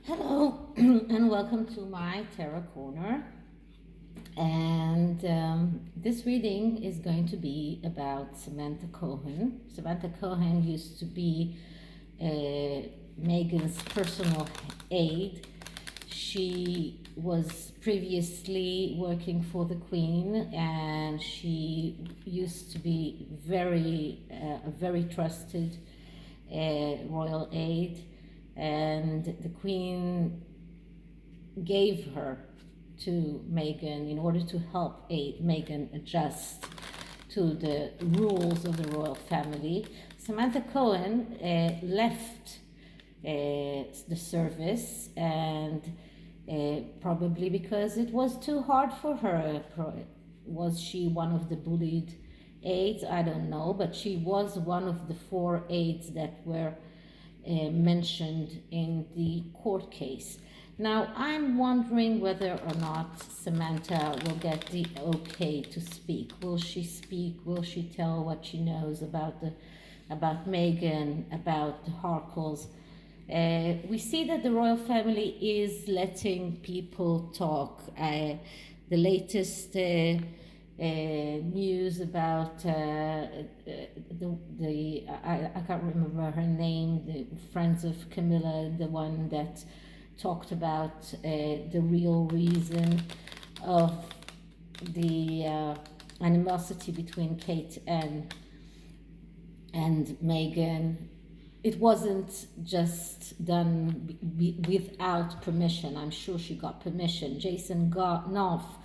Hello and welcome to my Tarot Corner. And this reading is going to be about Samantha Cohen. Samantha Cohen used to be Megan's personal aide. She was previously working for the Queen, and she used to be a very trusted royal aide. And the Queen gave her to Meghan in order to help Meghan adjust to the rules of the royal family. Samantha Cohen left the service, and probably because it was too hard for her. Was she one of the bullied aides? I don't know, but she was one of the 4 aides that were mentioned in the court case. Now, I'm wondering whether or not Samantha will get the okay to speak. Will she speak? Will she tell what she knows about Meghan, about the Harkles? We see that the royal family is letting people talk. The latest news about I can't remember her name, the friends of Camilla, the one that talked about the real reason of the animosity between Kate and Meghan. It wasn't just done without permission. I'm sure she got permission. Jason Knopf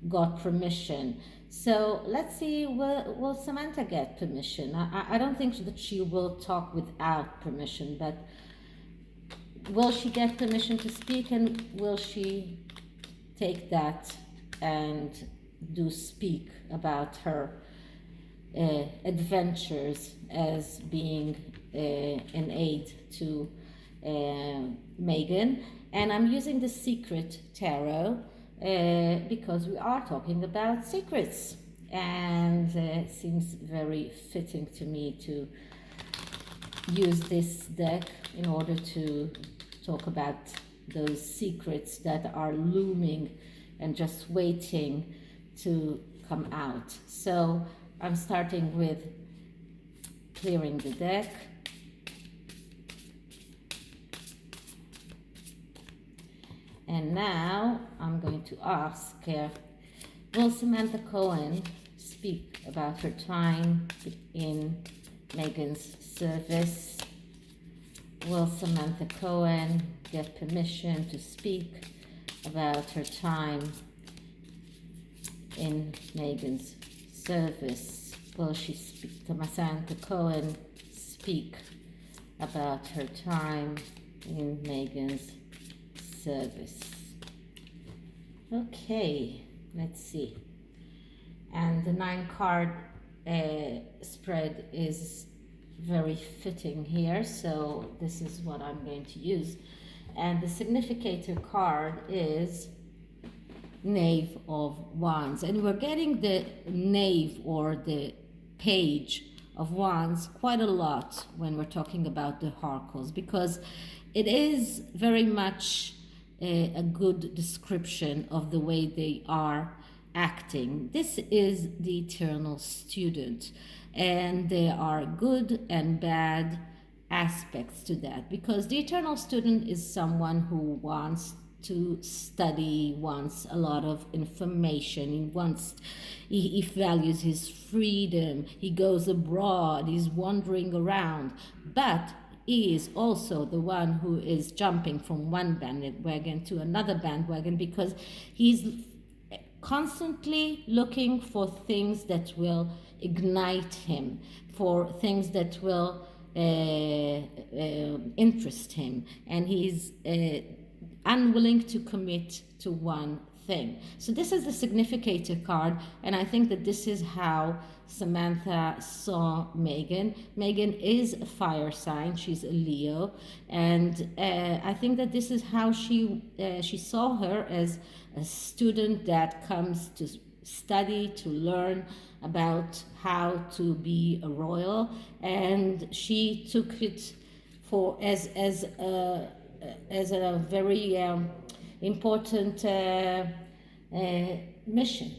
got permission. So let's see, will Samantha get permission? I don't think that she will talk without permission, but will she get permission to speak, and will she take that and speak about her adventures as being an aide to Meghan? And I'm using the Secret Tarot because we are talking about secrets, and it seems very fitting to me to use this deck in order to talk about those secrets that are looming and just waiting to come out. So I'm starting with clearing the deck. And now I'm going to ask, will Samantha Cohen speak about her time in Meghan's service? Will Samantha Cohen get permission to speak about her time in Meghan's service? Will she speak, Samantha Cohen speak about her time in Meghan's service? Okay, let's see. And the 9-card spread is very fitting here, so this is what I'm going to use. And the significator card is Knave of Wands, and we're getting the Knave or the Page of Wands quite a lot when we're talking about the Harkles, because it is very much a good description of the way they are acting. This is the eternal student, and there are good and bad aspects to that, because the eternal student is someone who wants to study, wants a lot of information, he values his freedom, he goes abroad, he's wandering around, but he is also the one who is jumping from one bandwagon to another bandwagon, because he's constantly looking for things that will ignite him, for things that will interest him, and he's unwilling to commit to one thing. So this is the significator card, and I think that this is how Samantha saw Meghan. Meghan is a fire sign, she's a Leo, and I think that this is how she saw her, as a student that comes to study, to learn about how to be a royal, and she took it for as as a very important mission.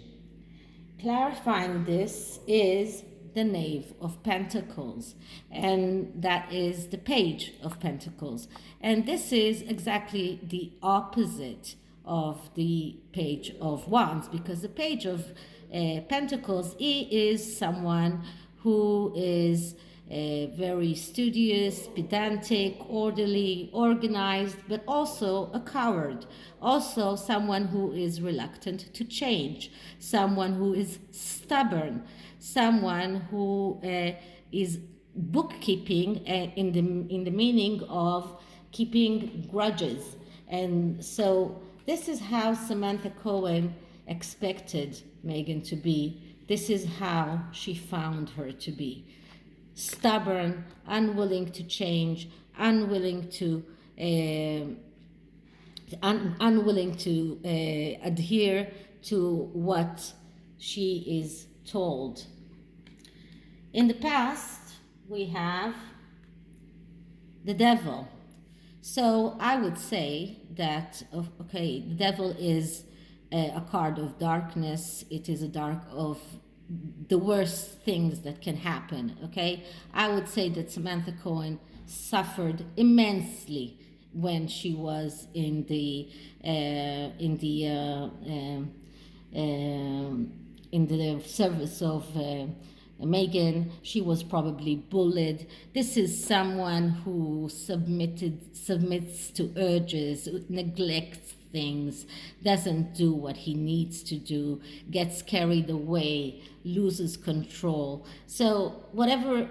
Clarifying this is the Knave of Pentacles, and that is the Page of Pentacles. And this is exactly the opposite of the Page of Wands, because the Page of Pentacles, he is someone who is very studious, pedantic, orderly, organized, but also a coward. Also someone who is reluctant to change, someone who is stubborn, someone who is bookkeeping in the meaning of keeping grudges. And so this is how Samantha Cohen expected Megan to be. This is how she found her to be. Stubborn, unwilling to change, unwilling to adhere to what she is told. In the past, we have the devil. So I would say that, okay, the devil is a card of darkness. It is a dark of the worst things that can happen, okay? I would say that Samantha Cohen suffered immensely when she was in the service of Megan. She was probably bullied. This is someone who submits to urges, neglects things, doesn't do what he needs to do, gets carried away, loses control. So whatever,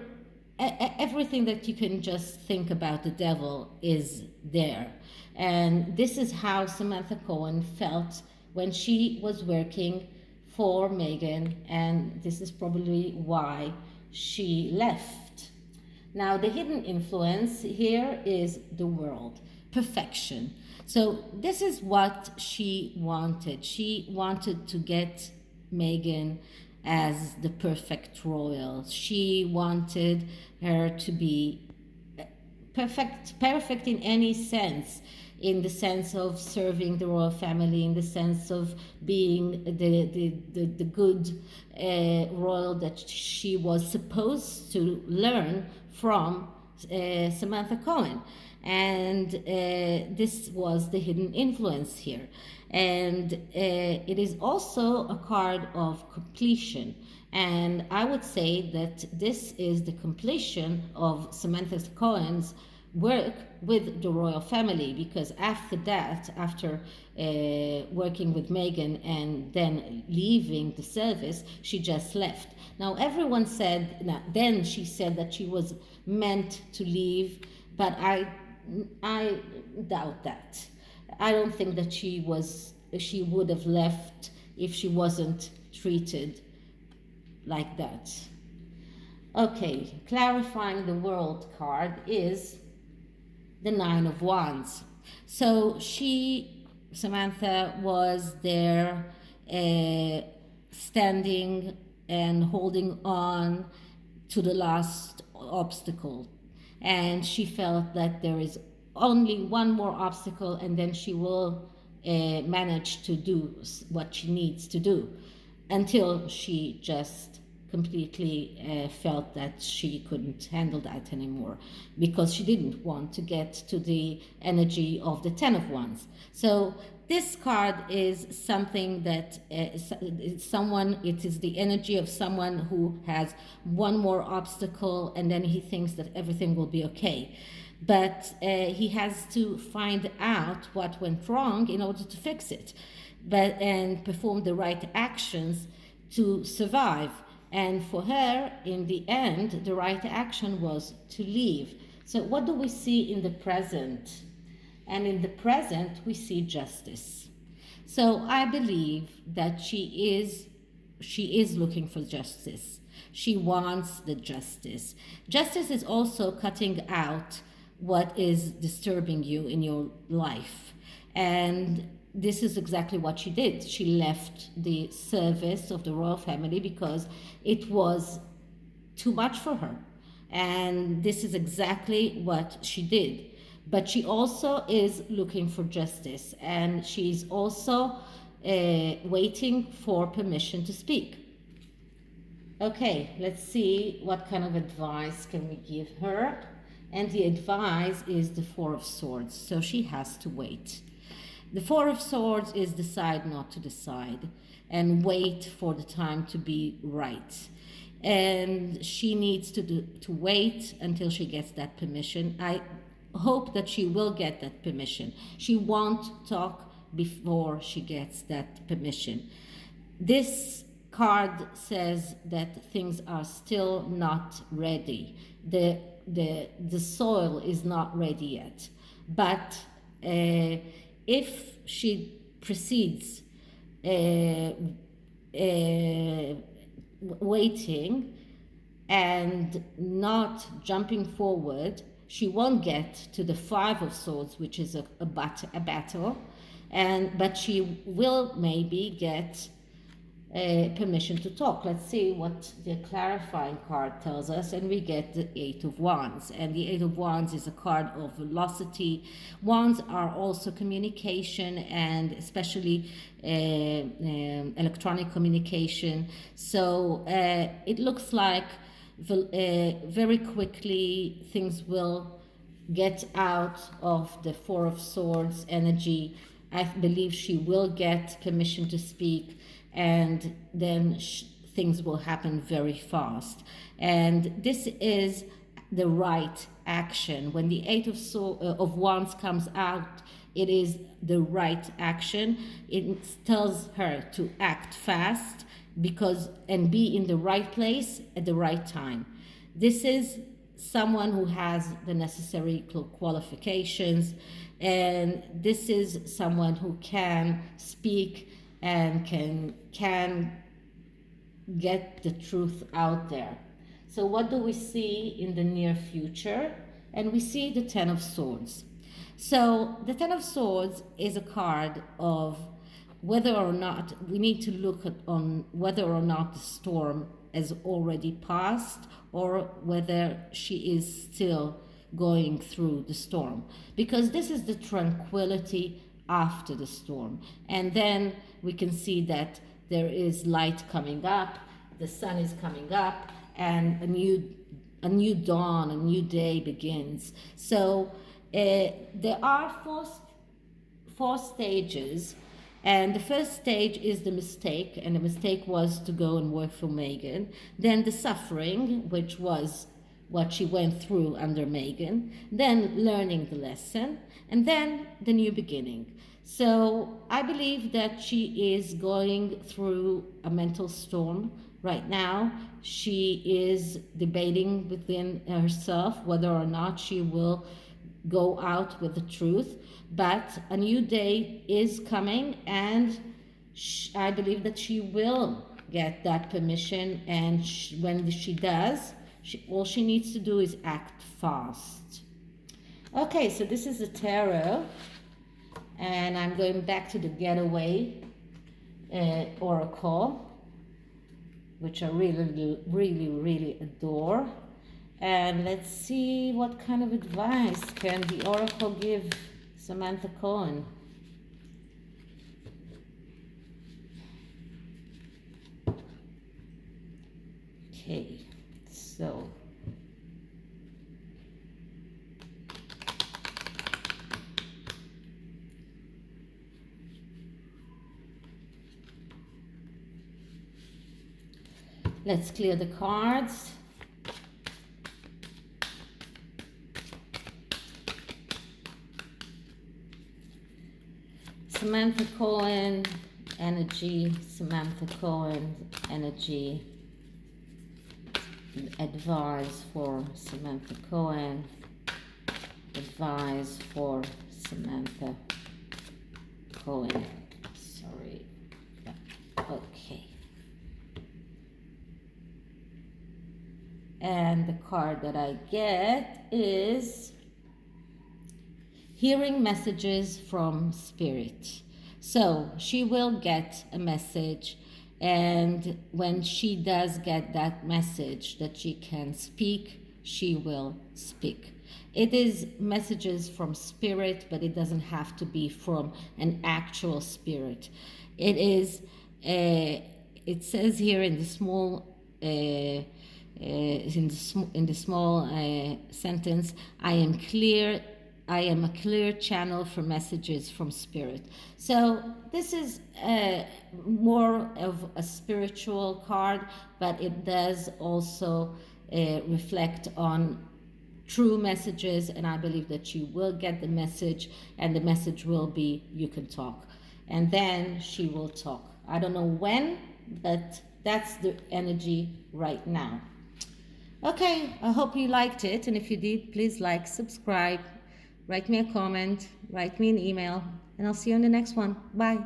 everything that you can just think about the devil is there. And this is how Samantha Cohen felt when she was working for Megan, and this is probably why she left. Now, the hidden influence here is the world, perfection. So this is what she wanted. She wanted to get Megan as the perfect royal. She wanted her to be perfect in any sense, in the sense of serving the royal family, in the sense of being the good royal that she was supposed to learn from Samantha Cohen. And this was the hidden influence here. And it is also a card of completion. And I would say that this is the completion of Samantha Cohen's work with the royal family, because after that, after working with Megan and then leaving the service, she just left. Now everyone said, then she said that she was meant to leave, but I doubt that. I don't think that she would have left if she wasn't treated like that. Okay, clarifying the world card is the Nine of Wands. So Samantha was there standing and holding on to the last obstacle. And she felt that there is only one more obstacle and then she will manage to do what she needs to do, until she just completely felt that she couldn't handle that anymore, because she didn't want to get to the energy of the Ten of Wands. So this card is something that it is the energy of someone who has one more obstacle and then he thinks that everything will be okay. But he has to find out what went wrong in order to fix it, and perform the right actions to survive. And for her, in the end, the right action was to leave. So what do we see in the present? And in the present, we see justice. So I believe that she is looking for justice. She wants the justice. Justice is also cutting out what is disturbing you in your life. And this is exactly what she did. She left the service of the royal family because it was too much for her. And this is exactly what she did. but she also is looking for justice, and she's also waiting for permission to speak. Okay, let's see what kind of advice can we give her. And the advice is the Four of Swords, so she has to wait. The Four of Swords is decide not to decide and wait for the time to be right. And she needs to wait until she gets that permission. I hope that she will get that permission. She won't talk before she gets that permission. This card says that things are still not ready. The soil is not ready yet. But if she proceeds waiting and not jumping forward, she won't get to the Five of Swords, which is a battle, but she will maybe get permission to talk. Let's see what the clarifying card tells us, and we get the Eight of Wands. And the Eight of Wands is a card of velocity. Wands are also communication, and especially electronic communication. So it looks like very quickly things will get out of the Four of Swords energy. I believe she will get permission to speak, and then things will happen very fast. And this is the right action. When the Eight of Wands comes out, it is the right action. It tells her to act fast and be in the right place at the right time. This is someone who has the necessary qualifications, and this is someone who can speak and can get the truth out there. So what do we see in the near future? And we see the Ten of Swords. So the Ten of Swords is a card of whether or not we need to look on whether or not the storm has already passed, or whether she is still going through the storm, because this is the tranquility after the storm. And then we can see that there is light coming up, the sun is coming up, and a new dawn, a new day begins. So there are four stages. And the first stage is the mistake, and the mistake was to go and work for Megan. Then the suffering, which was what she went through under Megan. Then learning the lesson, and then the new beginning. So I believe that she is going through a mental storm right now. She is debating within herself whether or not she will go out with the truth. But a new day is coming, and I believe that she will get that permission. And when she does, all she needs to do is act fast. Okay, so this is the tarot, and I'm going back to the Getaway Oracle, which I really adore. And let's see what kind of advice can the Oracle give Samantha Cohen. Okay, so let's clear the cards. Samantha Cohen energy, Samantha Cohen energy, advice for Samantha Cohen, advice for Samantha Cohen. Sorry. Okay. And the card that I get is hearing messages from spirit. So she will get a message, and when she does get that message that she can speak, she will speak. It is messages from spirit, but it doesn't have to be from an actual spirit. It is, it says here in the small, in the small sentence, I am clear. I am a clear channel for messages from spirit. So this is more of a spiritual card, but it does also reflect on true messages, and I believe that you will get the message, and the message will be, you can talk. And then she will talk. I don't know when, but that's the energy right now. Okay, I hope you liked it, and if you did, please like, subscribe, write me a comment, write me an email, and I'll see you on the next one. Bye.